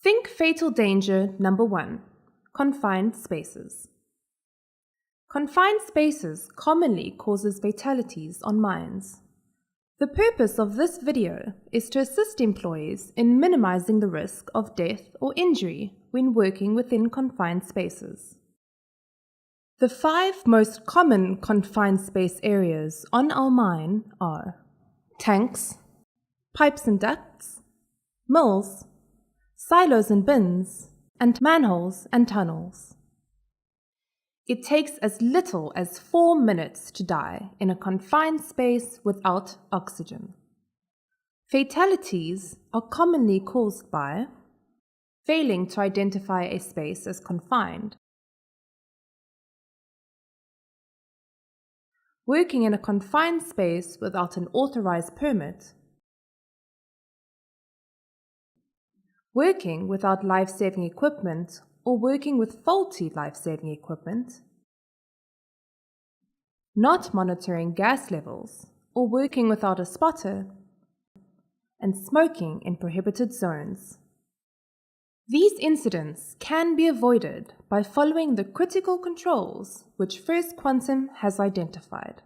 Think fatal danger number 1, confined spaces. Confined spaces commonly causes fatalities on mines. The purpose of this video is to assist employees in minimizing the risk of death or injury when working within confined spaces. The 5 most common confined space areas on our mine are tanks, pipes and ducts, mills, silos and bins, and manholes and tunnels. It takes as little as 4 minutes to die in a confined space without oxygen. Fatalities are commonly caused by failing to identify a space as confined, working in a confined space without an authorized permit, working without life-saving equipment or working with faulty life-saving equipment, not monitoring gas levels or working without a spotter, and smoking in prohibited zones. These incidents can be avoided by following the critical controls which First Quantum has identified.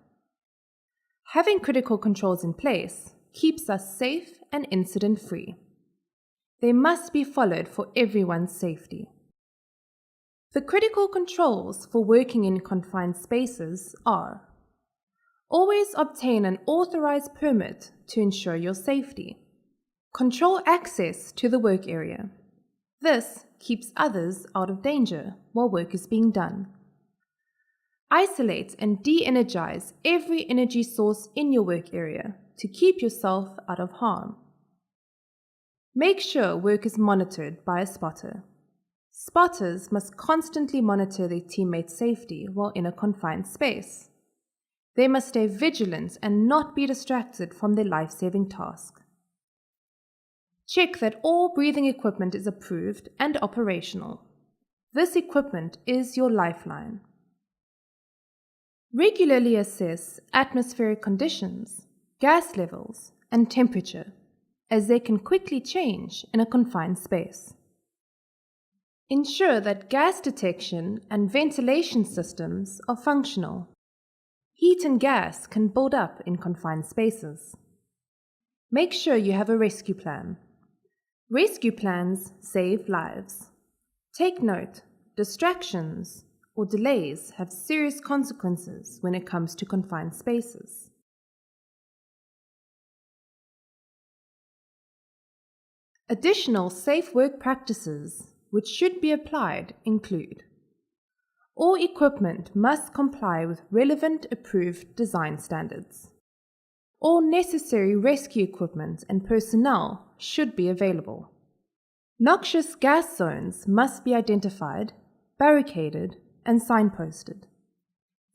Having critical controls in place keeps us safe and incident-free. They must be followed for everyone's safety. The critical controls for working in confined spaces are: always obtain an authorized permit to ensure your safety. Control access to the work area. This keeps others out of danger while work is being done. Isolate and de-energize every energy source in your work area to keep yourself out of harm. Make sure work is monitored by a spotter. Spotters must constantly monitor their teammates' safety while in a confined space. They must stay vigilant and not be distracted from their life-saving task. Check that all breathing equipment is approved and operational. This equipment is your lifeline. Regularly assess atmospheric conditions, gas levels, and temperature, as they can quickly change in a confined space. Ensure that gas detection and ventilation systems are functional. Heat and gas can build up in confined spaces. Make sure you have a rescue plan. Rescue plans save lives. Take note, distractions or delays have serious consequences when it comes to confined spaces. Additional safe work practices which should be applied include: all equipment must comply with relevant approved design standards. All necessary rescue equipment and personnel should be available. Noxious gas zones must be identified, barricaded, and signposted.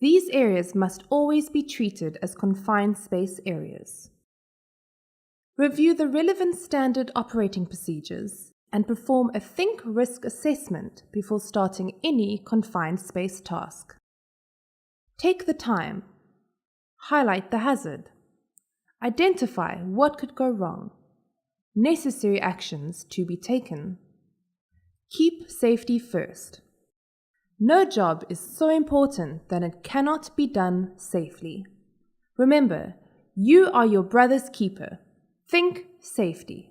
These areas must always be treated as confined space areas. Review the relevant standard operating procedures and perform a think risk assessment before starting any confined space task. Take the time. Highlight the hazard. Identify what could go wrong. Necessary actions to be taken. Keep safety first. No job is so important that it cannot be done safely. Remember, you are your brother's keeper. Think safety.